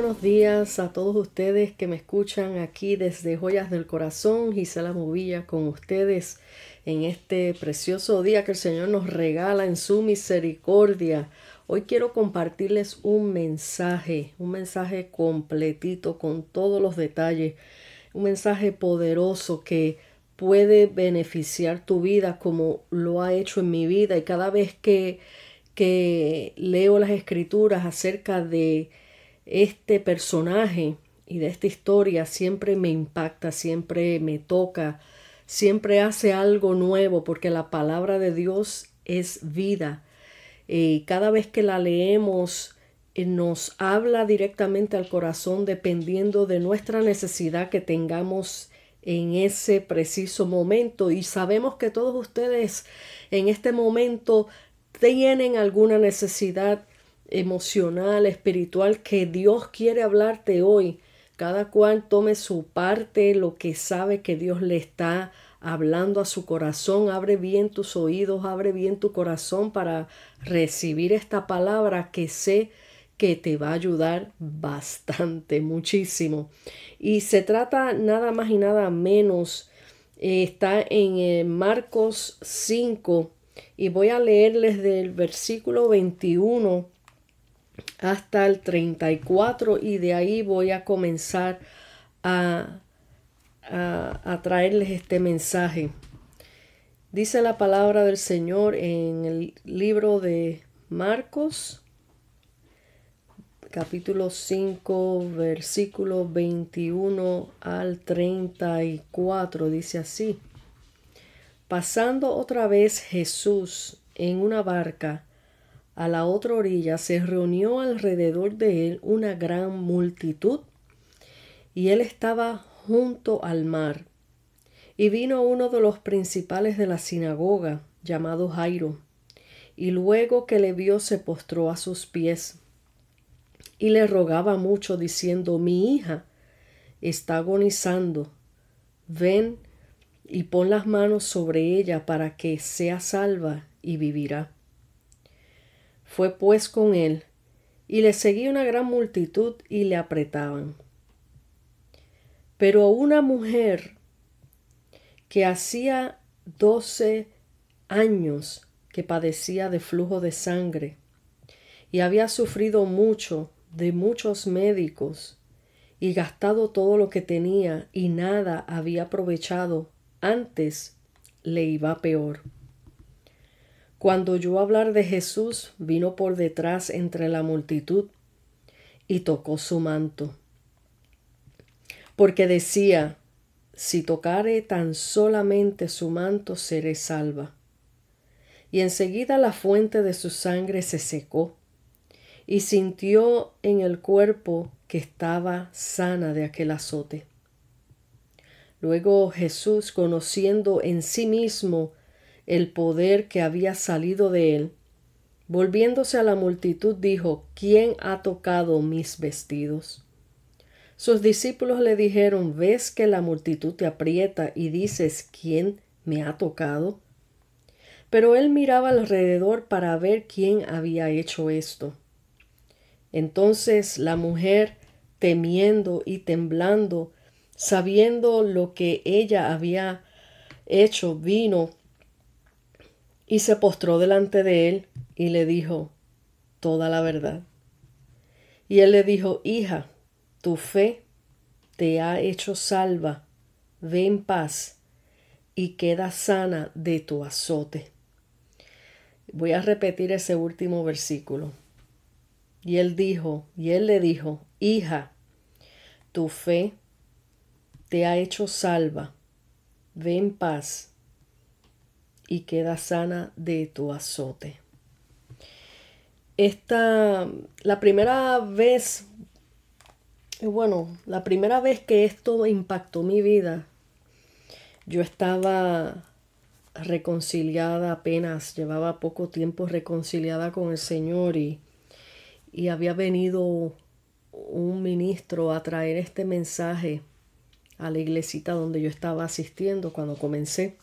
buenos días a todos ustedes que me escuchan aquí desde Joyas del Corazón. Gisela Movilla con ustedes en este precioso día que el Señor nos regala en su misericordia. Hoy quiero compartirles un mensaje completito con todos los detalles, un mensaje poderoso que puede beneficiar tu vida como lo ha hecho en mi vida. Y cada vez que leo las escrituras acerca de este personaje y de esta historia, siempre me impacta, siempre me toca, siempre hace algo nuevo, porque la palabra de Dios es vida. Cada vez que la leemos, nos habla directamente al corazón dependiendo de nuestra necesidad que tengamos en ese preciso momento. Y sabemos que todos ustedes en este momento tienen alguna necesidad emocional, espiritual, que Dios quiere hablarte hoy. Cada cual tome su parte, lo que sabe que Dios le está hablando a su corazón. Abre bien tus oídos, abre bien tu corazón para recibir esta palabra que sé que te va a ayudar bastante, muchísimo. Y se trata nada más y nada menos, está en Marcos 5, y voy a leerles del versículo 21 hasta el 34, y de ahí voy a comenzar a traerles este mensaje. Dice la palabra del Señor en el libro de Marcos, capítulo 5, versículo 21 al 34. Dice así: Pasando otra vez Jesús en una barca a la otra orilla, se reunió alrededor de él una gran multitud, y él estaba junto al mar. Y vino uno de los principales de la sinagoga, llamado Jairo, y luego que le vio se postró a sus pies, y le rogaba mucho, diciendo: Mi hija está agonizando, ven y pon las manos sobre ella para que sea salva y vivirá. Fue pues con él, y le seguía una gran multitud y le apretaban. Pero una mujer que hacía 12 años que padecía de flujo de sangre, y había sufrido mucho de muchos médicos, y gastado todo lo que tenía, y nada había aprovechado, antes le iba peor. Cuando oyó hablar de Jesús, vino por detrás entre la multitud y tocó su manto, porque decía: Si tocare tan solamente su manto, seré salva. Y enseguida la fuente de su sangre se secó, y sintió en el cuerpo que estaba sana de aquel azote. Luego Jesús, conociendo en sí mismo el poder que había salido de él, volviéndose a la multitud, dijo: ¿Quién ha tocado mis vestidos? Sus discípulos le dijeron: ¿Ves que la multitud te aprieta y dices: ¿Quién me ha tocado? Pero él miraba alrededor para ver quién había hecho esto. Entonces la mujer, temiendo y temblando, sabiendo lo que ella había hecho, vino y se postró delante de él y le dijo toda la verdad. Y él le dijo: Hija, tu fe te ha hecho salva, ve en paz y queda sana de tu azote. Voy a repetir ese último versículo. Y él le dijo: Hija, tu fe te ha hecho salva, ve en paz y queda sana de tu azote. La primera vez que esto impactó mi vida, yo estaba reconciliada apenas, llevaba poco tiempo reconciliada con el Señor, y había venido un ministro a traer este mensaje a la iglesita donde yo estaba asistiendo cuando comencé.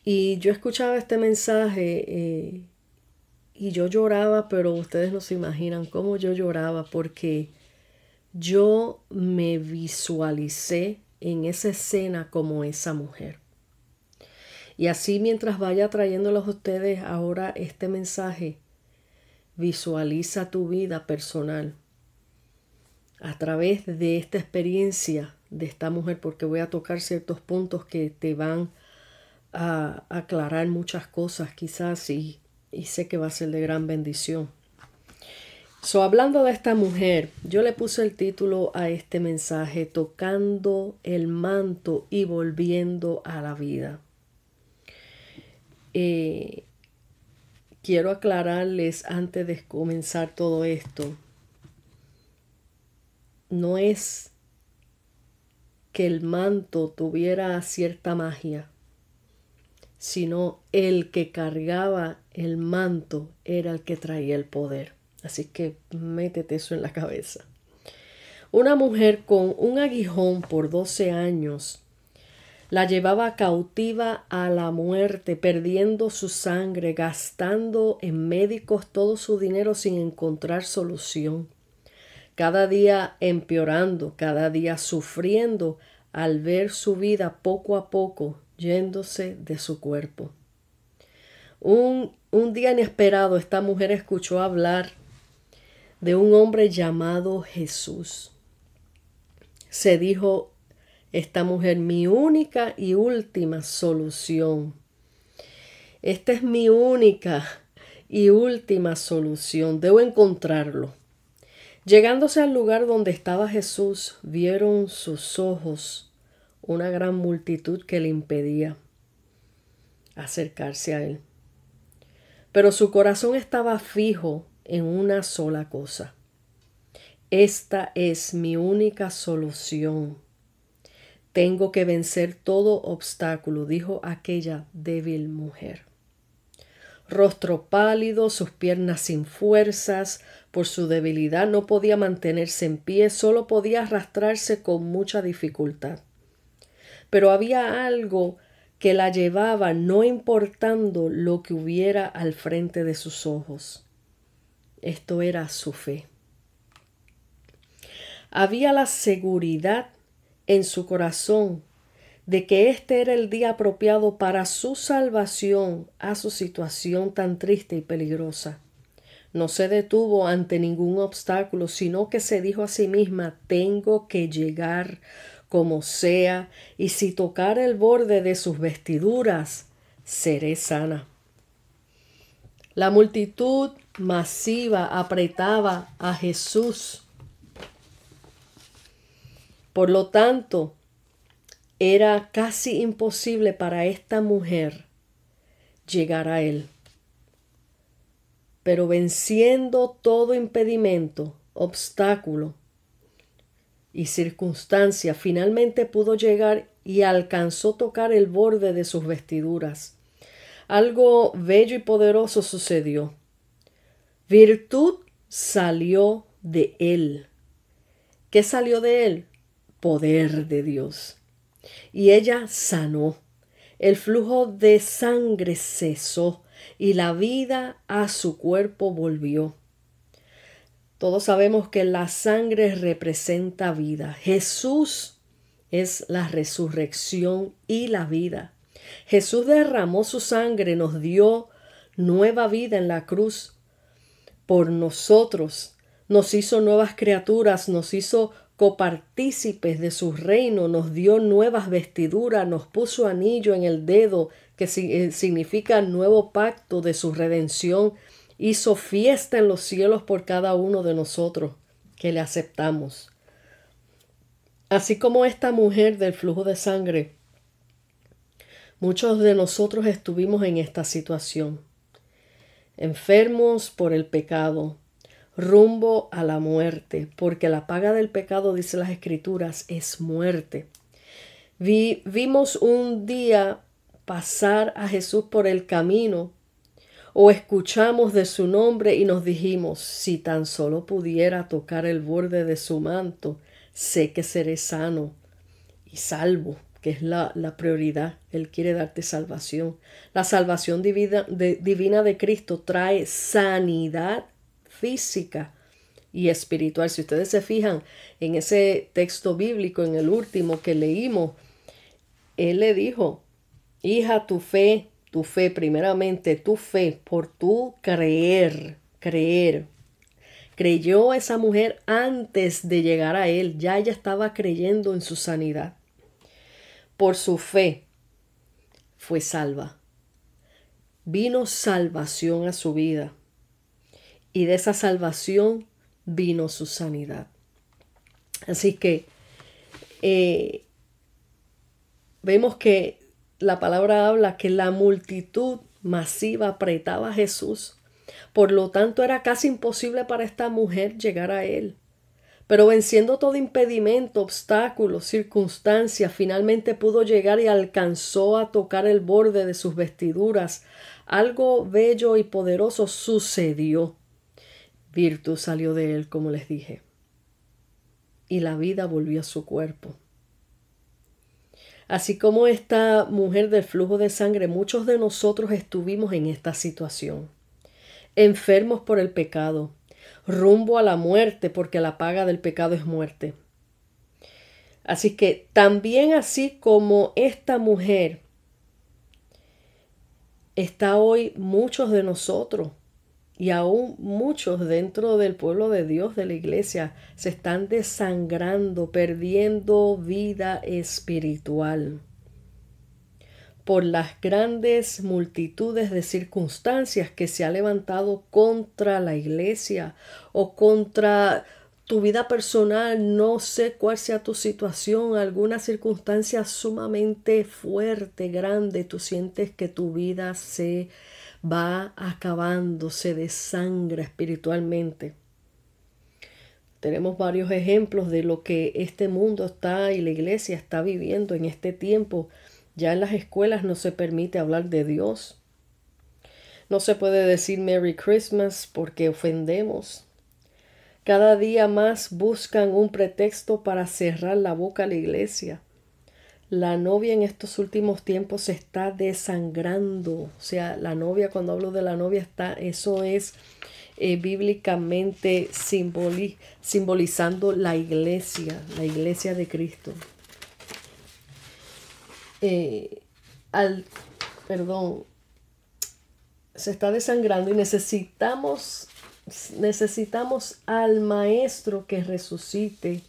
Y yo escuchaba este mensaje Y yo lloraba, pero ustedes no se imaginan cómo yo lloraba, porque yo me visualicé en esa escena como esa mujer. Y así, mientras vaya trayéndolos a ustedes ahora este mensaje, visualiza tu vida personal a través de esta experiencia de esta mujer, porque voy a tocar ciertos puntos que te van a aclarar muchas cosas quizás, y sé que va a ser de gran bendición. Hablando de esta mujer, yo le puse el título a este mensaje: tocando el manto y volviendo a la vida. Quiero aclararles antes de comenzar todo esto, no es que el manto tuviera cierta magia, sino el que cargaba el manto era el que traía el poder. Así que métete eso en la cabeza. Una mujer con un aguijón por 12 años la llevaba cautiva a la muerte, perdiendo su sangre, gastando en médicos todo su dinero sin encontrar solución. Cada día empeorando, cada día sufriendo al ver su vida poco a poco yéndose de su cuerpo. Un día inesperado, esta mujer escuchó hablar de un hombre llamado Jesús. Se dijo esta mujer: mi única y última solución. Esta es mi única y última solución. Debo encontrarlo. Llegándose al lugar donde estaba Jesús, vieron sus ojos una gran multitud que le impedía acercarse a él. Pero su corazón estaba fijo en una sola cosa: esta es mi única solución. Tengo que vencer todo obstáculo, dijo aquella débil mujer. Rostro pálido, sus piernas sin fuerzas, por su debilidad no podía mantenerse en pie, solo podía arrastrarse con mucha dificultad. Pero había algo que la llevaba, no importando lo que hubiera al frente de sus ojos. Esto era su fe. Había la seguridad en su corazón de que este era el día apropiado para su salvación a su situación tan triste y peligrosa. No se detuvo ante ningún obstáculo, sino que se dijo a sí misma: tengo que llegar como sea, y si tocar el borde de sus vestiduras, seré sana. La multitud masiva apretaba a Jesús. Por lo tanto, era casi imposible para esta mujer llegar a él. Pero venciendo todo impedimento, obstáculo y circunstancia, finalmente pudo llegar y alcanzó a tocar el borde de sus vestiduras. Algo bello y poderoso sucedió. Virtud salió de él. ¿Qué salió de él? Poder de Dios. Y ella sanó. El flujo de sangre cesó y la vida a su cuerpo volvió. Todos sabemos que la sangre representa vida. Jesús es la resurrección y la vida. Jesús derramó su sangre, nos dio nueva vida en la cruz por nosotros. Nos hizo nuevas criaturas, nos hizo copartícipes de su reino, nos dio nuevas vestiduras, nos puso anillo en el dedo, que significa nuevo pacto de su redención. Hizo fiesta en los cielos por cada uno de nosotros que le aceptamos. Así como esta mujer del flujo de sangre, muchos de nosotros estuvimos en esta situación, enfermos por el pecado, rumbo a la muerte, porque la paga del pecado, dice las Escrituras, es muerte. Vimos un día pasar a Jesús por el camino, o escuchamos de su nombre y nos dijimos: si tan solo pudiera tocar el borde de su manto, sé que seré sano y salvo. que es la prioridad. Él quiere darte salvación. La salvación divina de Cristo trae sanidad física y espiritual. Si ustedes se fijan en ese texto bíblico, en el último que leímos, Él le dijo, hija, tu fe primeramente, tu fe, por tu creer. Creyó esa mujer antes de llegar a Él, ya ella estaba creyendo en su sanidad. Por su fe fue salva. Vino salvación a su vida y de esa salvación vino su sanidad. Así que vemos que la palabra habla que la multitud masiva apretaba a Jesús. Por lo tanto, era casi imposible para esta mujer llegar a Él. Pero venciendo todo impedimento, obstáculos, circunstancias, finalmente pudo llegar y alcanzó a tocar el borde de sus vestiduras. Algo bello y poderoso sucedió. Virtud salió de él, como les dije, y la vida volvió a su cuerpo. Así como esta mujer del flujo de sangre, muchos de nosotros estuvimos en esta situación, enfermos por el pecado, rumbo a la muerte, porque la paga del pecado es muerte. Así que también así como esta mujer, está hoy muchos de nosotros y aún muchos dentro del pueblo de Dios, de la iglesia, se están desangrando, perdiendo vida espiritual por las grandes multitudes de circunstancias que se ha levantado contra la iglesia o contra tu vida personal. No sé cuál sea tu situación, alguna circunstancia sumamente fuerte, grande, tú sientes que tu vida se va acabando, se desangra espiritualmente. Tenemos varios ejemplos de lo que este mundo está y la iglesia está viviendo en este tiempo. Ya en las escuelas no se permite hablar de Dios. No se puede decir Merry Christmas porque ofendemos. Cada día más buscan un pretexto para cerrar la boca a la iglesia. La novia en estos últimos tiempos se está desangrando. O sea, la novia, cuando hablo de la novia, eso es bíblicamente simbolizando la iglesia de Cristo. Se está desangrando y necesitamos al Maestro que resucite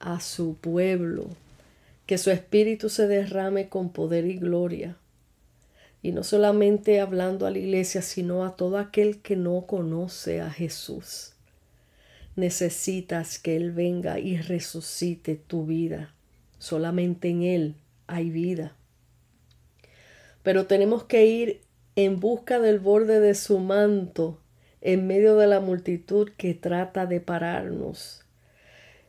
a su pueblo, que su espíritu se derrame con poder y gloria. Y no solamente hablando a la iglesia, sino a todo aquel que no conoce a Jesús. Necesitas que Él venga y resucite tu vida. Solamente en Él hay vida. Pero tenemos que ir en busca del borde de su manto en medio de la multitud que trata de pararnos.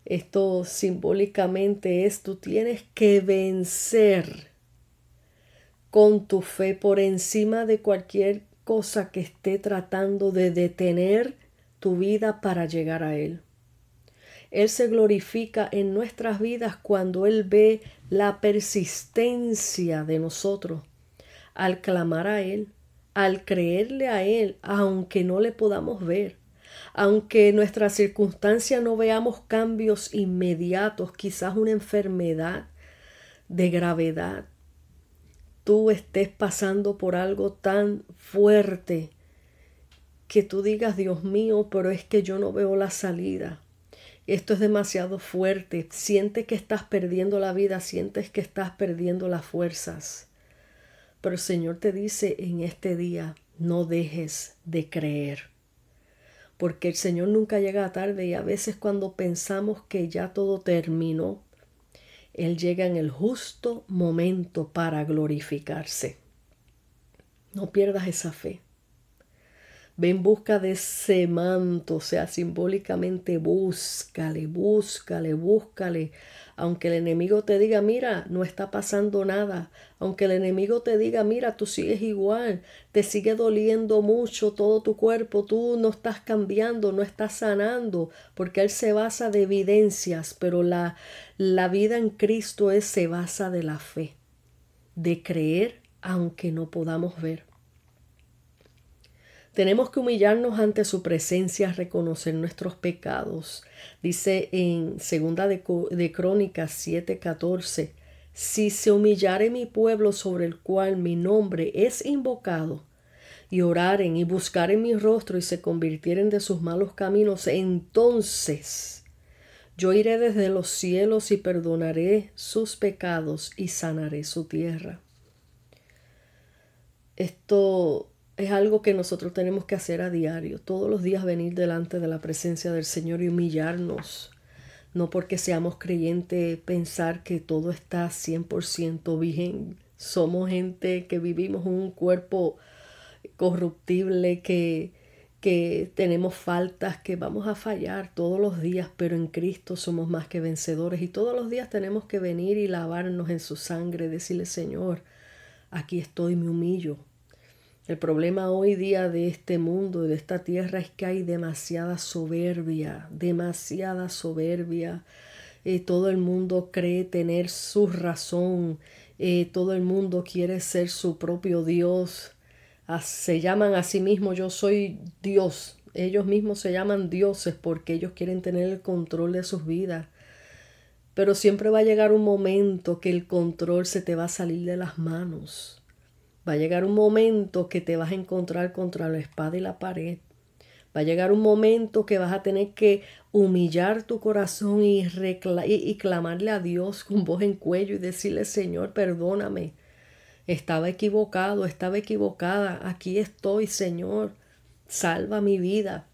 Esto simbólicamente es, tú tienes que vencer con tu fe por encima de cualquier cosa que esté tratando de detener tu vida para llegar a Él. Él se glorifica en nuestras vidas cuando Él ve la persistencia de nosotros al clamar a Él, al creerle a Él, aunque no le podamos ver, aunque en nuestra circunstancia no veamos cambios inmediatos, quizás una enfermedad de gravedad, tú estés pasando por algo tan fuerte que tú digas, Dios mío, pero es que yo no veo la salida. Esto es demasiado fuerte. Sientes que estás perdiendo la vida, sientes que estás perdiendo las fuerzas. Pero el Señor te dice en este día, no dejes de creer. Porque el Señor nunca llega tarde y a veces cuando pensamos que ya todo terminó, Él llega en el justo momento para glorificarse. No pierdas esa fe. Ve en busca de ese manto, o sea, simbólicamente búscale, búscale, búscale. Aunque el enemigo te diga, mira, no está pasando nada. Aunque el enemigo te diga, mira, tú sigues igual, te sigue doliendo mucho todo tu cuerpo, tú no estás cambiando, no estás sanando, porque Él se basa de evidencias, pero la vida en Cristo se basa de la fe, de creer aunque no podamos ver. Tenemos que humillarnos ante su presencia, reconocer nuestros pecados. Dice en segunda de Crónicas 7:14, si se humillare mi pueblo sobre el cual mi nombre es invocado, y oraren y buscaren mi rostro y se convirtieren de sus malos caminos, entonces yo iré desde los cielos y perdonaré sus pecados y sanaré su tierra. Esto es algo que nosotros tenemos que hacer a diario. Todos los días venir delante de la presencia del Señor y humillarnos. No porque seamos creyentes pensar que todo está 100% bien. Somos gente que vivimos un cuerpo corruptible, que tenemos faltas, que vamos a fallar todos los días, pero en Cristo somos más que vencedores. Y todos los días tenemos que venir y lavarnos en su sangre, decirle, Señor, aquí estoy, me humillo. El problema hoy día de este mundo, de esta tierra, es que hay demasiada soberbia, demasiada soberbia. Todo el mundo cree tener su razón, todo el mundo quiere ser su propio Dios. Se llaman a sí mismos, yo soy Dios. Ellos mismos se llaman dioses porque ellos quieren tener el control de sus vidas. Pero siempre va a llegar un momento que el control se te va a salir de las manos. Va a llegar un momento que te vas a encontrar contra la espada y la pared. Va a llegar un momento que vas a tener que humillar tu corazón y clamarle a Dios con voz en cuello y decirle, Señor, perdóname. Estaba equivocado, estaba equivocada. Aquí estoy, Señor. Salva mi vida.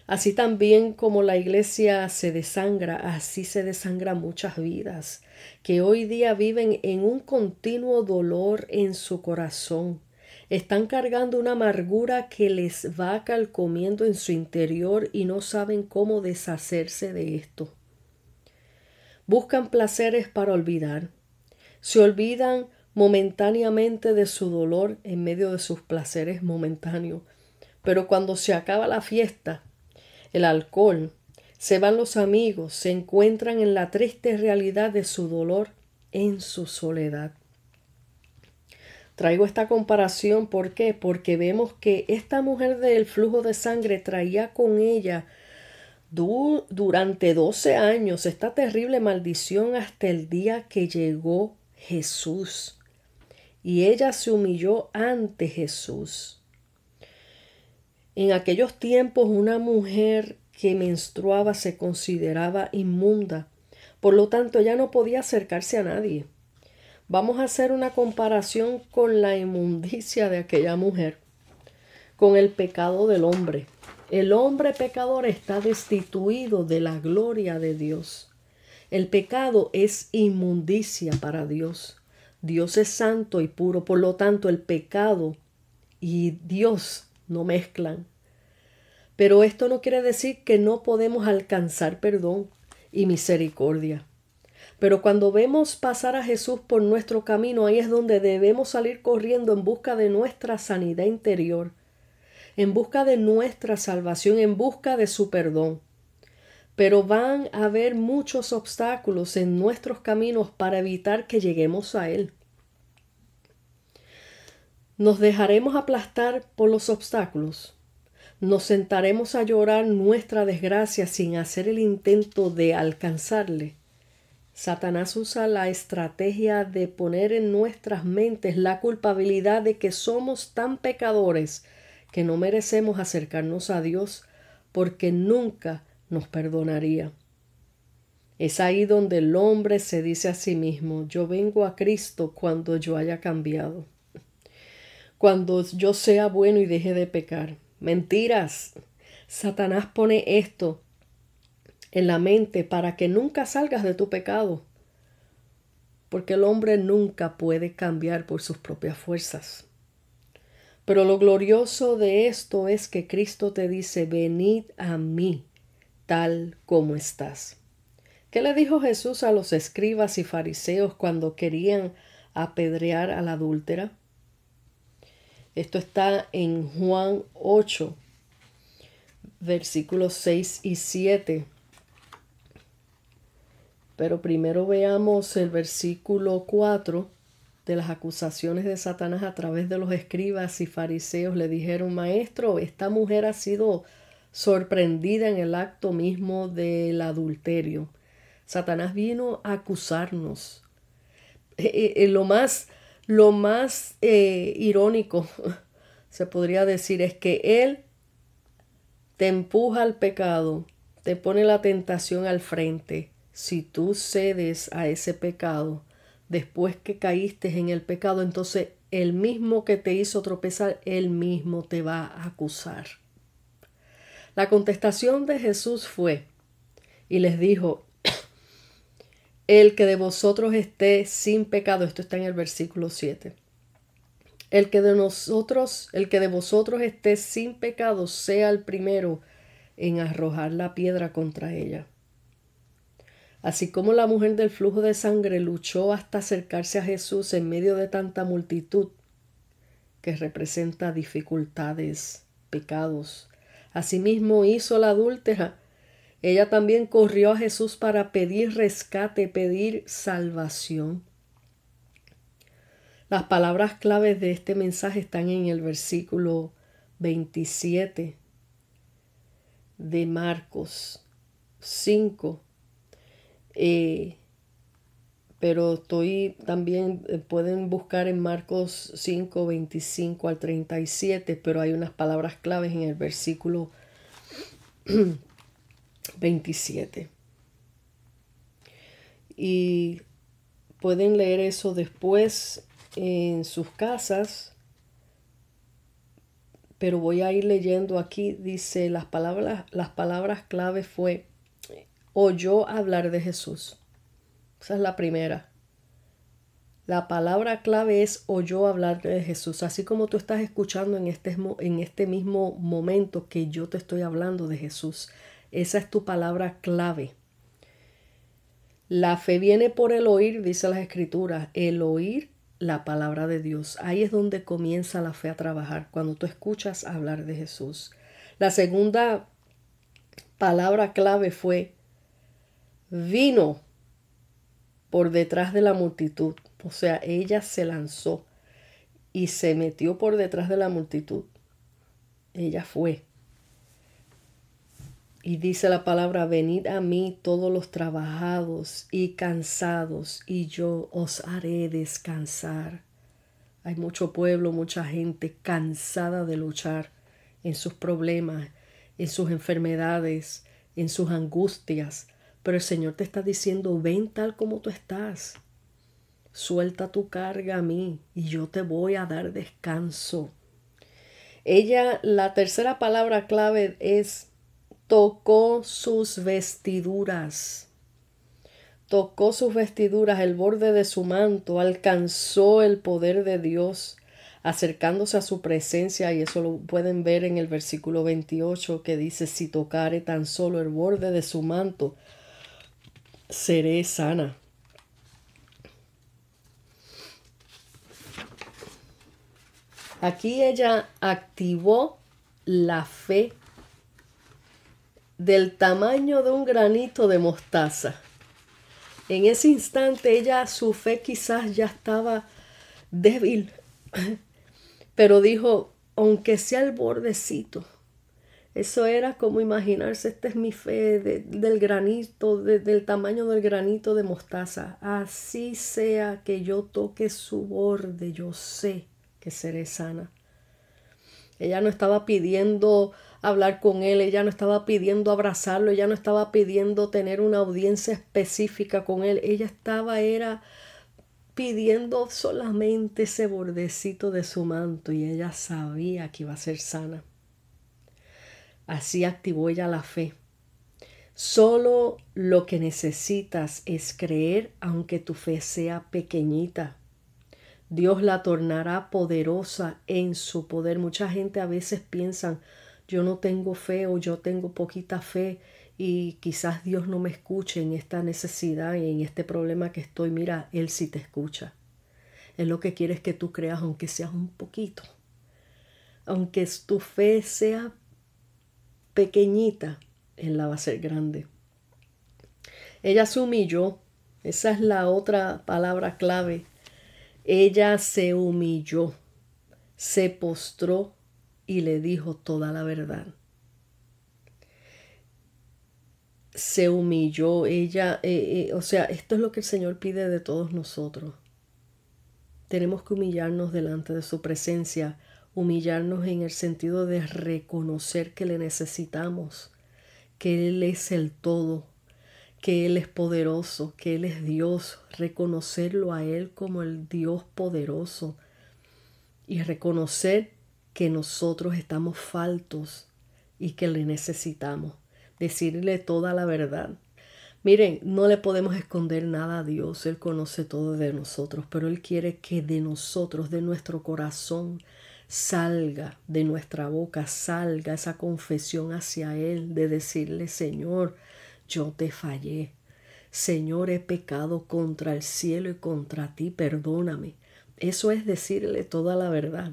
Así también como la iglesia se desangra, así se desangran muchas vidas que hoy día viven en un continuo dolor en su corazón. Están cargando una amargura que les va carcomiendo en su interior y no saben cómo deshacerse de esto. Buscan placeres para olvidar. Se olvidan momentáneamente de su dolor en medio de sus placeres momentáneos. Pero cuando se acaba la fiesta, el alcohol, se van los amigos, se encuentran en la triste realidad de su dolor en su soledad. Traigo esta comparación, ¿por qué? Porque vemos que esta mujer del flujo de sangre traía con ella durante 12 años esta terrible maldición hasta el día que llegó Jesús. Y ella se humilló ante Jesús. En aquellos tiempos una mujer que menstruaba se consideraba inmunda. Por lo tanto, ella no podía acercarse a nadie. Vamos a hacer una comparación con la inmundicia de aquella mujer, con el pecado del hombre. El hombre pecador está destituido de la gloria de Dios. El pecado es inmundicia para Dios. Dios es santo y puro, por lo tanto el pecado y Dios no mezclan. Pero esto no quiere decir que no podemos alcanzar perdón y misericordia. Pero cuando vemos pasar a Jesús por nuestro camino, ahí es donde debemos salir corriendo en busca de nuestra sanidad interior, en busca de nuestra salvación, en busca de su perdón. Pero van a haber muchos obstáculos en nuestros caminos para evitar que lleguemos a Él. ¿Nos dejaremos aplastar por los obstáculos? ¿Nos sentaremos a llorar nuestra desgracia sin hacer el intento de alcanzarle? Satanás usa la estrategia de poner en nuestras mentes la culpabilidad de que somos tan pecadores que no merecemos acercarnos a Dios porque nunca nos perdonaría. Es ahí donde el hombre se dice a sí mismo, yo vengo a Cristo cuando yo haya cambiado, cuando yo sea bueno y deje de pecar. Mentiras. Satanás pone esto en la mente para que nunca salgas de tu pecado, porque el hombre nunca puede cambiar por sus propias fuerzas. Pero lo glorioso de esto es que Cristo te dice, venid a mí, tal como estás. ¿Qué le dijo Jesús a los escribas y fariseos cuando querían apedrear a la adúltera? Esto está en Juan 8, versículos 6 y 7. Pero primero veamos el versículo 4 de las acusaciones de Satanás a través de los escribas y fariseos. Le dijeron, Maestro, esta mujer ha sido sorprendida en el acto mismo del adulterio. Satanás vino a acusarnos. Lo más irónico, se podría decir, es que él te empuja al pecado, te pone la tentación al frente. Si tú cedes a ese pecado, después que caíste en el pecado, entonces el mismo que te hizo tropezar, él mismo te va a acusar. La contestación de Jesús fue, y les dijo, el que de vosotros esté sin pecado, esto está en el versículo 7. El que de vosotros esté sin pecado, sea el primero en arrojar la piedra contra ella. Así como la mujer del flujo de sangre luchó hasta acercarse a Jesús en medio de tanta multitud que representa dificultades, pecados. Asimismo hizo la adúltera. Ella también corrió a Jesús para pedir rescate, pedir salvación. Las palabras claves de este mensaje están en el versículo 27 de Marcos 5. Pero también pueden buscar en Marcos 5, 25 al 37, pero hay unas palabras claves en el versículo 27. Y pueden leer eso después en sus casas, pero voy a ir leyendo aquí. Dice, las palabras claves fue, oyó hablar de Jesús. Esa es la primera. La palabra clave es oyó hablar de Jesús, así como tú estás escuchando en este mismo momento que yo te estoy hablando de Jesús. Esa es tu palabra clave. La fe viene por el oír, dice las Escrituras, el oír la palabra de Dios. Ahí es donde comienza la fe a trabajar, cuando tú escuchas hablar de Jesús. La segunda palabra clave fue vino por detrás de la multitud. O sea, ella se lanzó y se metió por detrás de la multitud. Ella fue. Y dice la palabra, venid a mí todos los trabajados y cansados, y yo os haré descansar. Hay mucho pueblo, mucha gente cansada de luchar en sus problemas, en sus enfermedades, en sus angustias. Pero el Señor te está diciendo, ven tal como tú estás. Suelta tu carga a mí y yo te voy a dar descanso. La tercera palabra clave es tocó sus vestiduras. Tocó sus vestiduras, el borde de su manto, alcanzó el poder de Dios, acercándose a su presencia, y eso lo pueden ver en el versículo 28 que dice, si tocare tan solo el borde de su manto, seré sana. Aquí ella activó la fe del tamaño de un granito de mostaza. En ese instante su fe quizás ya estaba débil, pero dijo, aunque sea el bordecito. Eso era como imaginarse, esta es mi fe del granito, del tamaño del granito de mostaza. Así sea que yo toque su borde, yo sé que seré sana. Ella no estaba pidiendo hablar con él, ella no estaba pidiendo abrazarlo, ella no estaba pidiendo tener una audiencia específica con él. Ella era pidiendo solamente ese bordecito de su manto, y ella sabía que iba a ser sana. Así activó ella la fe. Solo lo que necesitas es creer, aunque tu fe sea pequeñita. Dios la tornará poderosa en su poder. Mucha gente a veces piensa, yo no tengo fe o yo tengo poquita fe y quizás Dios no me escuche en esta necesidad y en este problema que estoy. Mira, Él sí te escucha. Él lo que quiere es que tú creas, aunque seas un poquito. Aunque tu fe sea pequeñita, Él la va a hacer grande. Ella se humilló. Esa es la otra palabra clave. Ella se humilló, se postró y le dijo toda la verdad. Se humilló ella, o sea, esto es lo que el Señor pide de todos nosotros. Tenemos que humillarnos delante de su presencia, humillarnos en el sentido de reconocer que le necesitamos, que Él es el todo, que Él es poderoso, que Él es Dios, reconocerlo a Él como el Dios poderoso y reconocer que nosotros estamos faltos y que le necesitamos, decirle toda la verdad. Miren, no le podemos esconder nada a Dios, Él conoce todo de nosotros, pero Él quiere que de nosotros, de nuestro corazón, salga, de nuestra boca, salga esa confesión hacia Él, de decirle, Señor, yo te fallé. Señor, he pecado contra el cielo y contra ti, perdóname. Eso es decirle toda la verdad.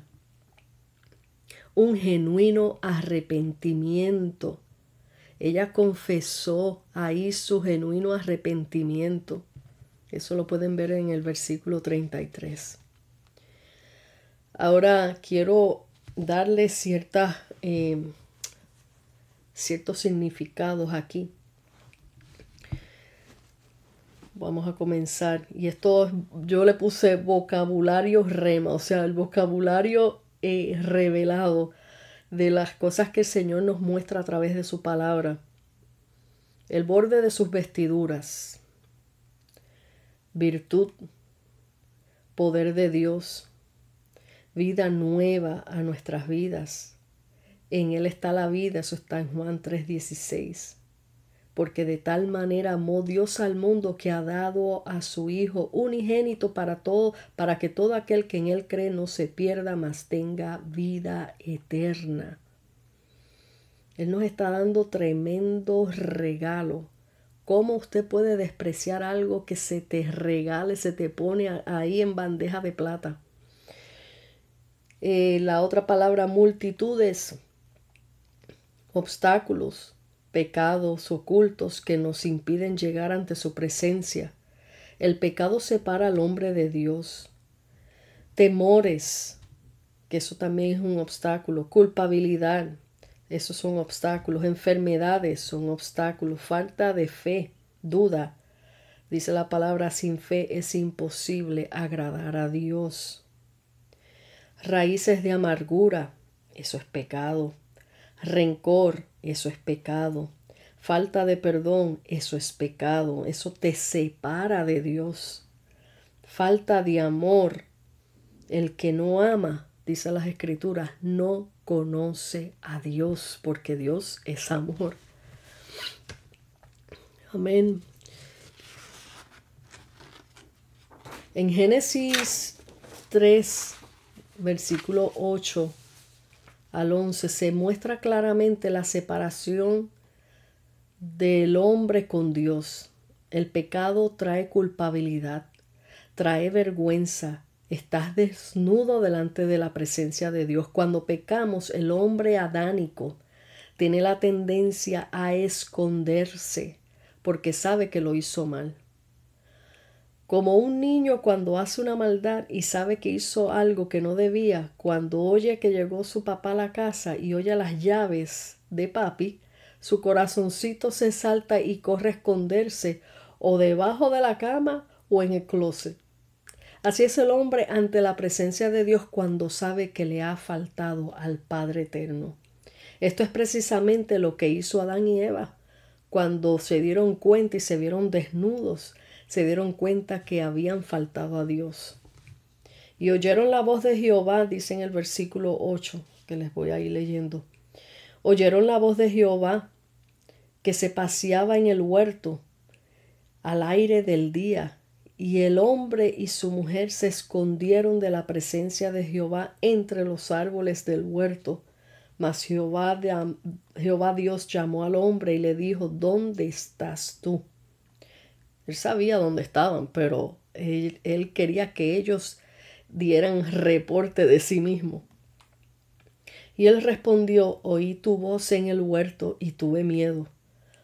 Un genuino arrepentimiento. Ella confesó ahí su genuino arrepentimiento. Eso lo pueden ver en el versículo 33. Ahora quiero darle ciertos significados aquí. Vamos a comenzar. Y esto yo le puse vocabulario rema, o sea, el vocabulario revelado de las cosas que el Señor nos muestra a través de su palabra. El borde de sus vestiduras, virtud, poder de Dios, vida nueva a nuestras vidas. En Él está la vida, eso está en Juan 3:16. Porque de tal manera amó Dios al mundo que ha dado a su Hijo unigénito para que todo aquel que en Él cree no se pierda, mas tenga vida eterna. Él nos está dando tremendo regalo. ¿Cómo usted puede despreciar algo que se te regale, se te pone ahí en bandeja de plata? La otra palabra, multitudes, obstáculos, pecados ocultos que nos impiden llegar ante su presencia. El pecado separa al hombre de Dios. Temores, que eso también es un obstáculo. Culpabilidad, esos son obstáculos. Enfermedades son obstáculos. Falta de fe, duda. Dice la palabra, sin fe es imposible agradar a Dios. Raíces de amargura, eso es pecado. Rencor, eso es pecado. Falta de perdón, eso es pecado. Eso te separa de Dios. Falta de amor. El que no ama, dice las Escrituras, no conoce a Dios, porque Dios es amor. Amén. En Génesis 3, versículo 8 al 11, se muestra claramente la separación del hombre con Dios. El pecado trae culpabilidad, trae vergüenza. Estás desnudo delante de la presencia de Dios. Cuando pecamos, el hombre adánico tiene la tendencia a esconderse porque sabe que lo hizo mal. Como un niño cuando hace una maldad y sabe que hizo algo que no debía, cuando oye que llegó su papá a la casa y oye las llaves de papi, su corazoncito se salta y corre a esconderse o debajo de la cama o en el closet. Así es el hombre ante la presencia de Dios cuando sabe que le ha faltado al Padre Eterno. Esto es precisamente lo que hizo Adán y Eva cuando se dieron cuenta y se vieron desnudos. Se dieron cuenta que habían faltado a Dios. Y oyeron la voz de Jehová, dice en el versículo 8, que les voy a ir leyendo. Oyeron la voz de Jehová que se paseaba en el huerto al aire del día Y el hombre y su mujer se escondieron de la presencia de Jehová entre los árboles del huerto. Mas Jehová Dios llamó al hombre y le dijo, ¿dónde estás tú? Él sabía dónde estaban, pero él quería que ellos dieran reporte de sí mismo. Y él respondió, oí tu voz en el huerto y tuve miedo,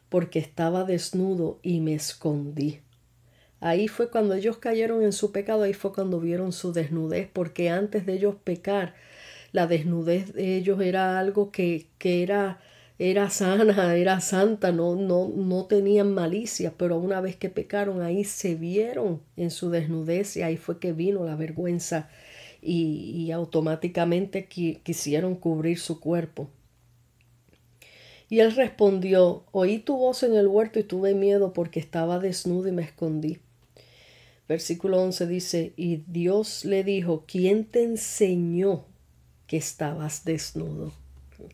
porque estaba desnudo y me escondí. Ahí fue cuando ellos cayeron en su pecado, ahí fue cuando vieron su desnudez, porque antes de ellos pecar, la desnudez de ellos era algo que era sana, era santa, no tenían malicia, pero una vez que pecaron, ahí se vieron en su desnudez y ahí fue que vino la vergüenza y automáticamente quisieron cubrir su cuerpo. Y él respondió, oí tu voz en el huerto y tuve miedo porque estaba desnudo y me escondí. Versículo 11 dice, y Dios le dijo, ¿quién te enseñó que estabas desnudo?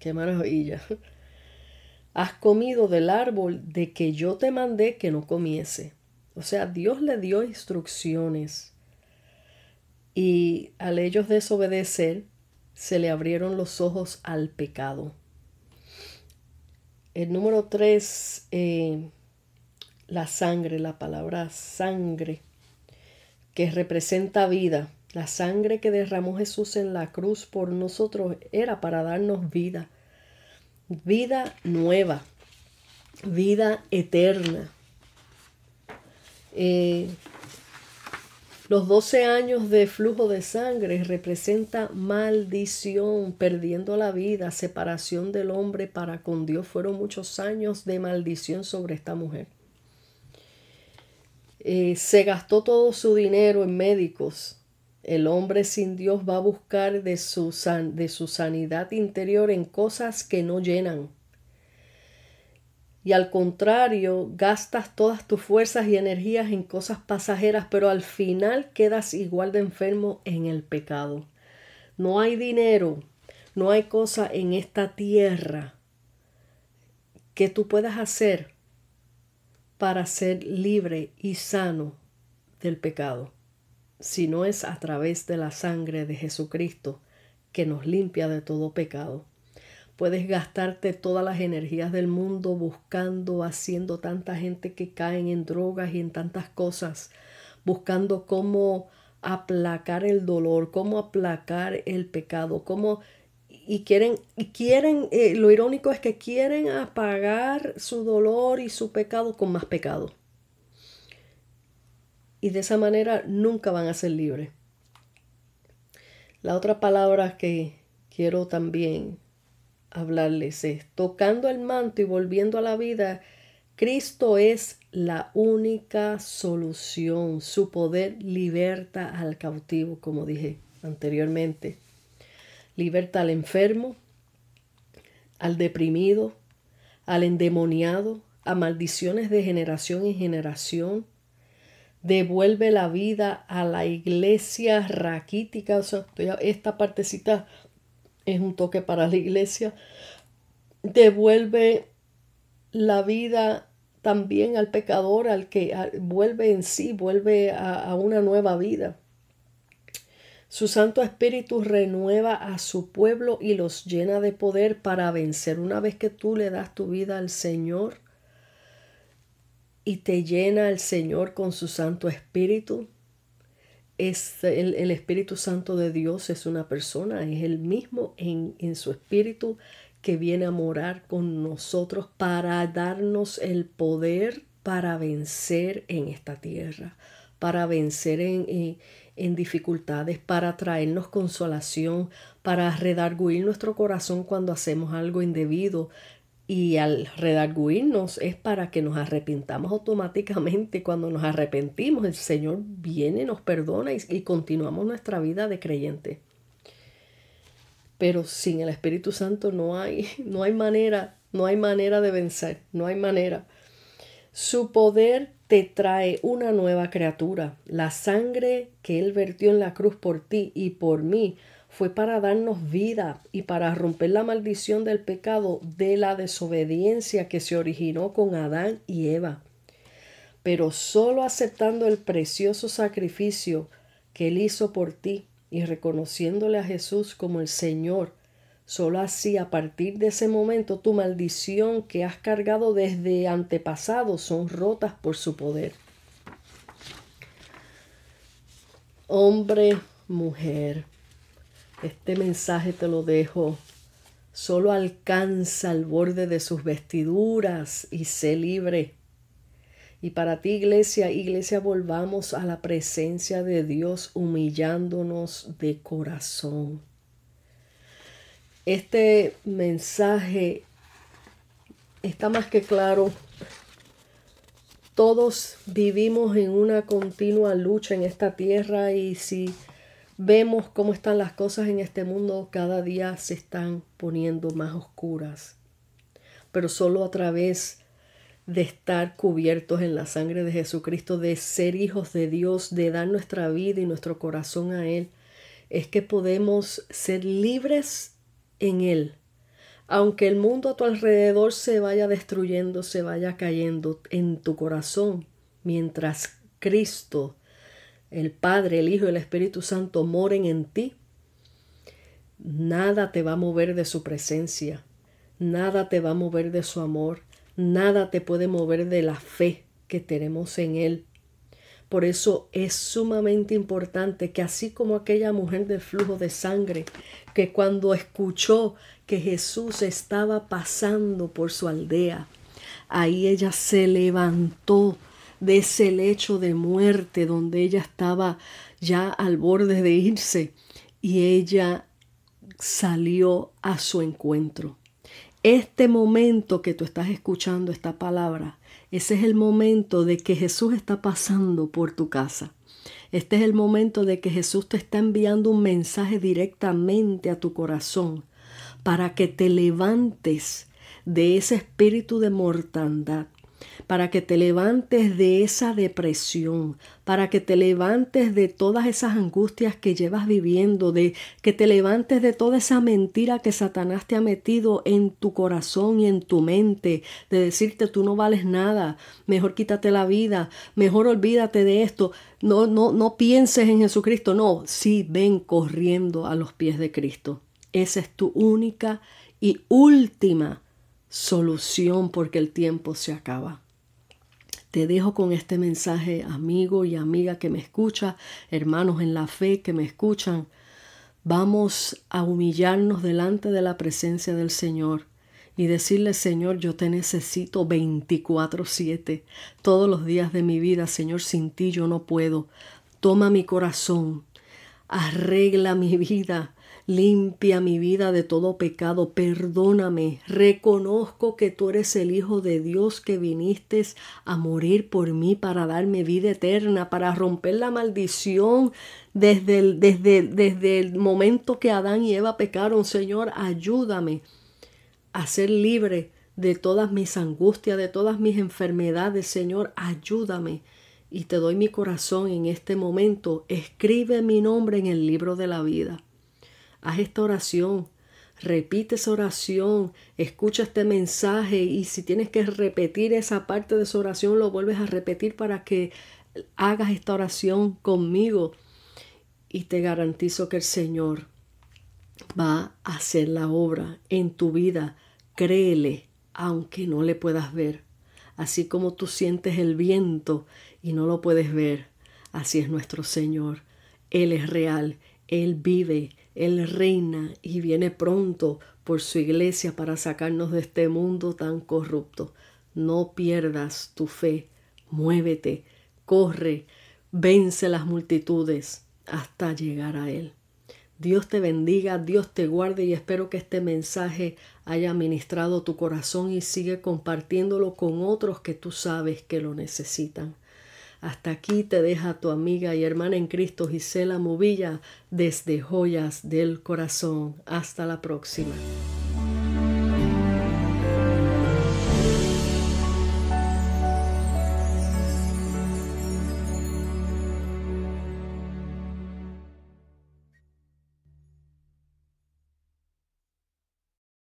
¡Qué maravilla! Has comido del árbol de que yo te mandé que no comiese. O sea, Dios le dio instrucciones y al ellos desobedecer, se le abrieron los ojos al pecado. El número 3, la sangre, la palabra sangre, que representa vida. La sangre que derramó Jesús en la cruz por nosotros era para darnos vida. Vida nueva, vida eterna. Los 12 años de flujo de sangre representa maldición, perdiendo la vida, separación del hombre para con Dios. Fueron muchos años de maldición sobre esta mujer. Se gastó todo su dinero en médicos. El hombre sin Dios va a buscar de su sanidad interior en cosas que no llenan. Y al contrario, gastas todas tus fuerzas y energías en cosas pasajeras, pero al final quedas igual de enfermo en el pecado. No hay dinero, no hay cosa en esta tierra que tú puedas hacer para ser libre y sano del pecado, si no es a través de la sangre de Jesucristo que nos limpia de todo pecado. Puedes gastarte todas las energías del mundo buscando, haciendo tanta gente que caen en drogas y en tantas cosas, buscando cómo aplacar el dolor, cómo aplacar el pecado, lo irónico es que quieren apagar su dolor y su pecado con más pecado. Y de esa manera nunca van a ser libres. La otra palabra que quiero también hablarles es, tocando el manto y volviendo a la vida, Cristo es la única solución. Su poder liberta al cautivo, como dije anteriormente. Liberta al enfermo, al deprimido, al endemoniado, a maldiciones de generación en generación. Devuelve la vida a la iglesia raquítica. O sea, esta partecita es un toque para la iglesia. Devuelve la vida también al pecador, al que vuelve en sí, vuelve a una nueva vida. Su Santo Espíritu renueva a su pueblo y los llena de poder para vencer. Una vez que tú le das tu vida al Señor y te llena el Señor con su Santo Espíritu, el Espíritu Santo de Dios es una persona, es el mismo en su espíritu que viene a morar con nosotros para darnos el poder para vencer en esta tierra, para vencer en dificultades, para traernos consolación, para redarguir nuestro corazón cuando hacemos algo indebido. Y al redarguirnos es para que nos arrepintamos automáticamente. Cuando nos arrepentimos, el Señor viene, nos perdona y continuamos nuestra vida de creyente. Pero sin el Espíritu Santo no hay manera de vencer, no hay manera. Su poder te trae una nueva criatura. La sangre que Él vertió en la cruz por ti y por mí fue para darnos vida y para romper la maldición del pecado, de la desobediencia que se originó con Adán y Eva. pero solo aceptando el precioso sacrificio que Él hizo por ti y reconociéndole a Jesús como el Señor, solo así, a partir de ese momento, tu maldición que has cargado desde antepasados son rotas por su poder. Hombre, mujer, este mensaje te lo dejo. Solo alcanza el borde de sus vestiduras y sé libre. Y para ti, iglesia, volvamos a la presencia de Dios humillándonos de corazón. Este mensaje está más que claro. Todos vivimos en una continua lucha en esta tierra y si vemos cómo están las cosas en este mundo, cada día se están poniendo más oscuras. Pero solo a través de estar cubiertos en la sangre de Jesucristo, de ser hijos de Dios, de dar nuestra vida y nuestro corazón a Él, es que podemos ser libres en Él. Aunque el mundo a tu alrededor se vaya destruyendo, se vaya cayendo, en tu corazón, mientras Cristo, el Padre, el Hijo y el Espíritu Santo moren en ti, nada te va a mover de su presencia, nada te va a mover de su amor, nada te puede mover de la fe que tenemos en Él. Por eso es sumamente importante que así como aquella mujer del flujo de sangre, que cuando escuchó que Jesús estaba pasando por su aldea, ahí ella se levantó de ese lecho de muerte donde ella estaba ya al borde de irse y ella salió a su encuentro. Este momento que tú estás escuchando esta palabra, ese es el momento de que Jesús está pasando por tu casa. Este es el momento de que Jesús te está enviando un mensaje directamente a tu corazón para que te levantes de ese espíritu de mortandad, para que te levantes de esa depresión, para que te levantes de todas esas angustias que llevas viviendo, de que te levantes de toda esa mentira que Satanás te ha metido en tu corazón y en tu mente, de decirte tú no vales nada, mejor quítate la vida, mejor olvídate de esto, no pienses en Jesucristo, no, sí, ven corriendo a los pies de Cristo. Esa es tu única y última solución porque el tiempo se acaba. Te dejo con este mensaje, amigo y amiga que me escucha, hermanos en la fe que me escuchan. Vamos a humillarnos delante de la presencia del Señor y decirle, Señor, yo te necesito 24/7, todos los días de mi vida. Señor, sin ti yo no puedo. Toma mi corazón, arregla mi vida, limpia mi vida de todo pecado, perdóname, reconozco que tú eres el Hijo de Dios que viniste a morir por mí para darme vida eterna, para romper la maldición desde el momento que Adán y Eva pecaron. Señor, ayúdame a ser libre de todas mis angustias, de todas mis enfermedades. Señor, ayúdame. Y te doy mi corazón en este momento. Escribe mi nombre en el libro de la vida. Haz esta oración, repite esa oración, escucha este mensaje y si tienes que repetir esa parte de esa oración, lo vuelves a repetir para que hagas esta oración conmigo. Y te garantizo que el Señor va a hacer la obra en tu vida. Créele, aunque no le puedas ver. Así como tú sientes el viento y no lo puedes ver, así es nuestro Señor. Él es real, Él vive, Él reina y viene pronto por su iglesia para sacarnos de este mundo tan corrupto. No pierdas tu fe, muévete, corre, vence las multitudes hasta llegar a Él. Dios te bendiga, Dios te guarde y espero que este mensaje haya ministrado tu corazón y sigue compartiéndolo con otros que tú sabes que lo necesitan. Hasta aquí te deja tu amiga y hermana en Cristo, Gisela Movilla, desde Joyas del Corazón. Hasta la próxima.